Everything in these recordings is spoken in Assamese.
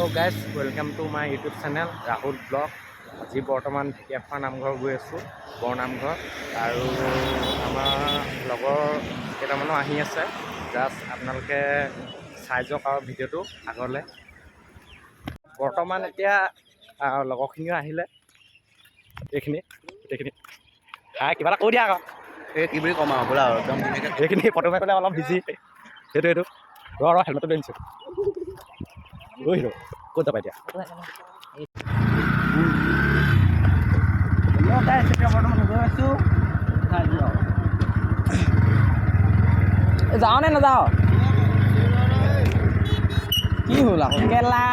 Hello' guys, welcome to my YouTube channel Rahul blog. আজি বৰ্তমান ঢেকীয়াখোৱা নামঘৰ গৈ আছোঁ, বৰনামঘৰ। আৰু আমাৰ লগৰ কেইটামানো আহি আছে। জাষ্ট আপোনালোকে চাই যাওক আৰু ভিডিঅ'টো আগলৈ। বৰ্তমান এতিয়া লগৰখিনিও আহিলে, গোটেইখিনি কিবা এটা কৈ দিয়া আকৌ। এই কি বুলি ক'ম আৰু বোলা আৰু একদম ধুনীয়াকৈ এইখিনি ফটো মাৰিবলৈ অলপ বিজি। সেইটো হেলমেটটো লৈ আনিছোঁ। ক'ত যাবা এতিয়া? যাওঁ নে নাযাওঁ? কি হ'ল আকৌ কেলা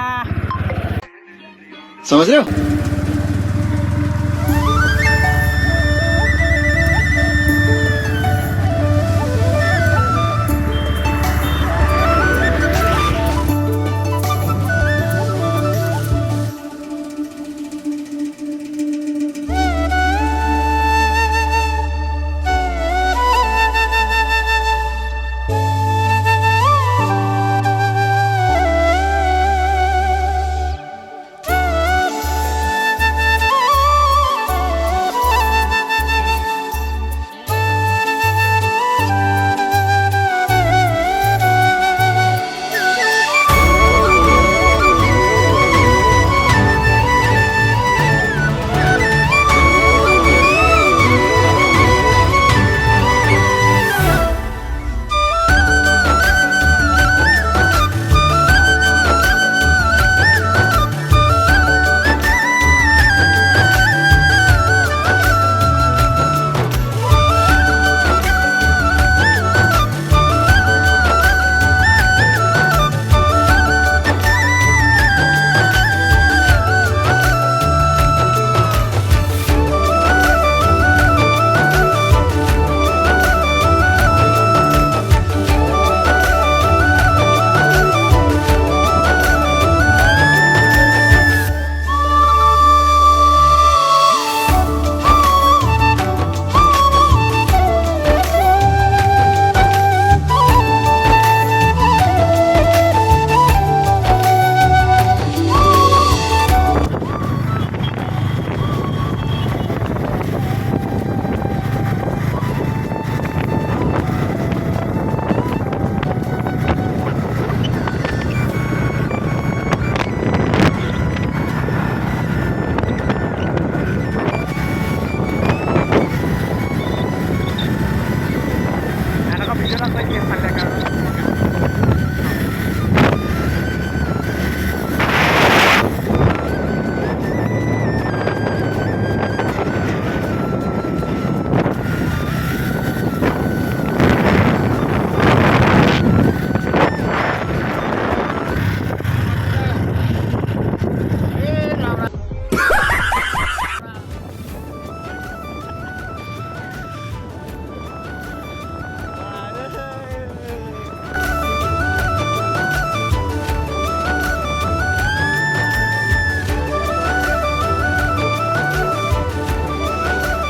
समझ रहे हो?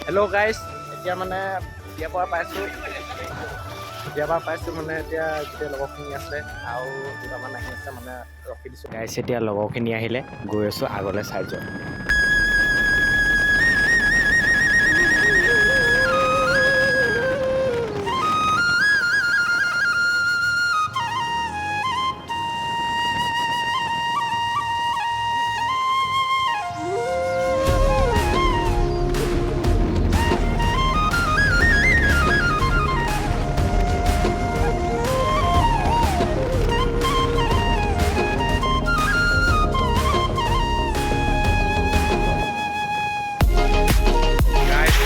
হেল্ল' গাইজ, এতিয়া মানে এতিয়াৰ পৰা পাইছোঁ মানে এতিয়া গোটেই লগৰখিনি আছে আৰু দুটামান আহি আছে মানে ৰখি দিছোঁ। গাইজ এতিয়া লগৰখিনি আহিলে, গৈ আছোঁ আগলৈ চাই যোৱা।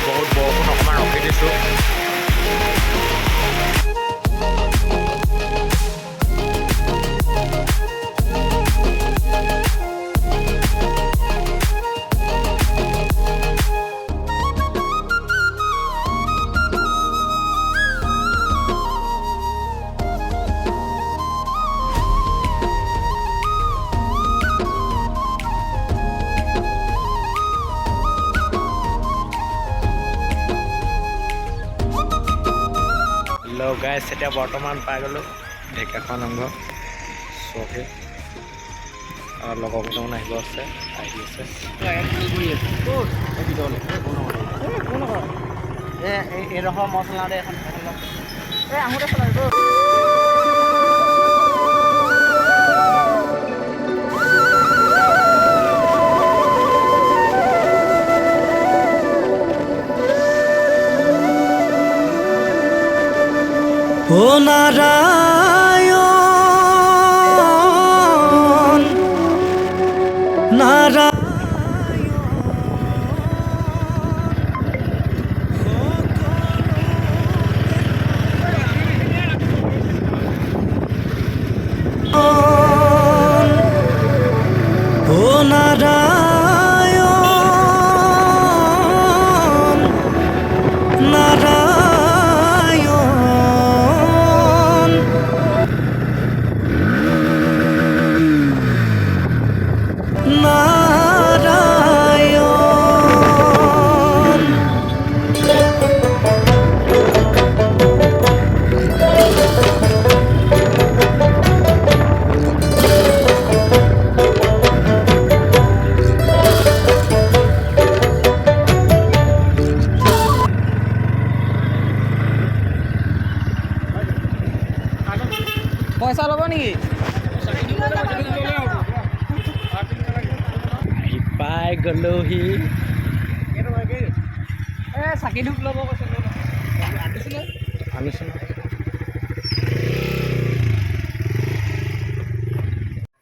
বহুত বৰষুণ, অকণমান ৰখি দিছোঁ। হেল্ল' গাইজ, এতিয়া বৰ্তমান পাই গ'লোঁ ঢেকীয়াখোৱা নামঘৰ চৌকে। আৰু লগৰ কেইটামান আহিব আছে আহি আছে এইডোখৰ মই চলাওঁ দে এখন আহোঁতে চলাবি ও নারায়ণ নারায়ণ ও নারায়ণ নারায়ণ নারায়ণ পইচা ল'ব নেকি আহি পাই গ'লোহি চাকি ধূপ ল'ব কৈছে আনিছোঁ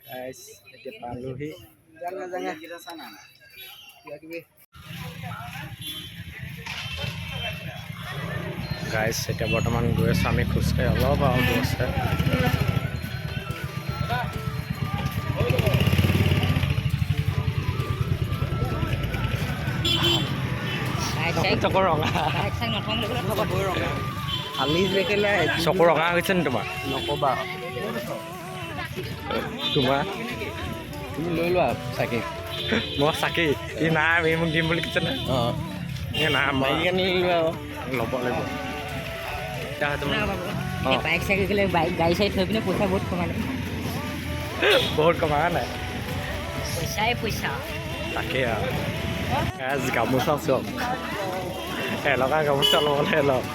গাইছ এতিয়া পালোহি গাইছ এতিয়া বৰ্তমান গৈ আছোঁ আমি খোজকাঢ়ি অলপ আৰু গৈ আছে চকুৰ ৰঙা আমি দেখিলে চকুৰ ৰঙা হৈছে নি তোমাৰ নক'বা তোমাৰ তুমি লৈ লোৱা চাকি মই চাকি ই নাই এই মোক দিম বুলি কৈছে নহয় অঁ এই নাই মই মাইকী লৈ লোৱা ল'ব লাগিব এতিয়া তুমি অঁ বাইক চাইকেল গ'লে বাইক গাড়ী চাড়ী থৈ পিনে পইচা বহুত কমালে বহুত কমা নাই পইচাই পইচা তাকে আৰু গামোচা চব এলকা গামোচা ল'বলৈ লওক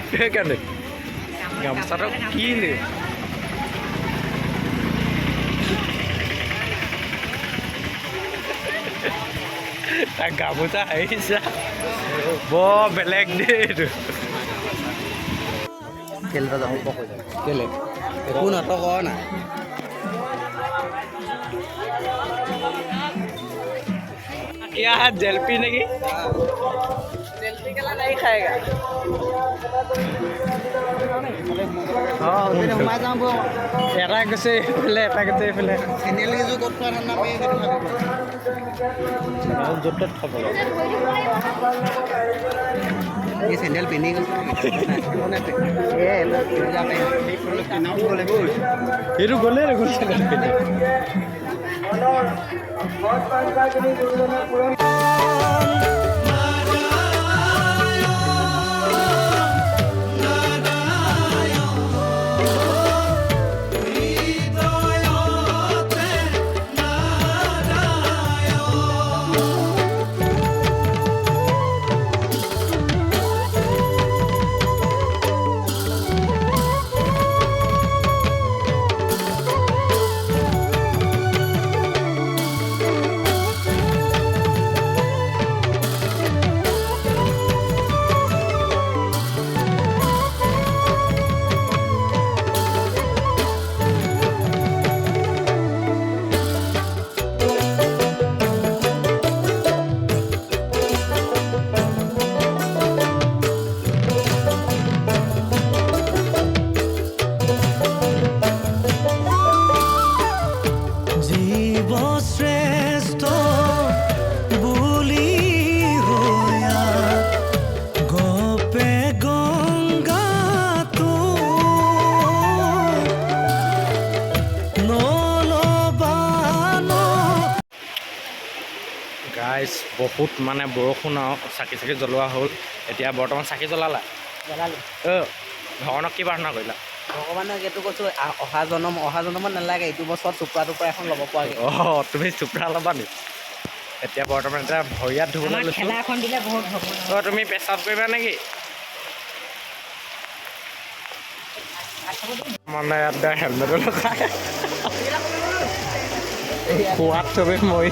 সেইকাৰণে গামোচাটো কি লাগিব তাৰ গামোচা আহিছা বৰ বেলেগ দেই এইটো কেলে যাব কেলে একো নাটক কৰা নাই क्या जलपी नेকি জেলপি কেলা নাই খায়গা সোমাই যাওঁ বৌ এটা গৈছে এইফালে এটা গৈছে এইফালে চেনেল কেইযোৰ ক'ত খোৱা ধান্দা পাৰি সেইটো ভাবিব য'ত ত'ত খাব লাগে এই চেণ্ডেল পিন্ধি গৈছে এইটো গ'লেই দেখোন চেনেল পিন্ধি গাইজ বহুত মানে বৰষুণ আৰু চাকি জ্বলোৱা হ'ল এতিয়া বৰ্তমান চাকি জ্বলালা জ্বলালোঁ ভগৱানক কি প্ৰাৰ্থনা কৰিলা ভগৱানক এইটো কৈছোঁ অহা জন্মত নালাগে এইটো বছৰত চুপৰা টুপৰা এখন ল'ব পৰাকৈ। অঁ তুমি চুপৰা ল'বা নি? এতিয়া বৰ্তমান এতিয়া ভৰিয়াত ধুবলৈ আমাক লৈছোঁ। খেলা এখন দিলে বহুত হ'ব অঁ তুমি পেচাব কৰিবা নেকি? মানে ইয়াত হেলমেটো লগাই খোৱাত চবেই মই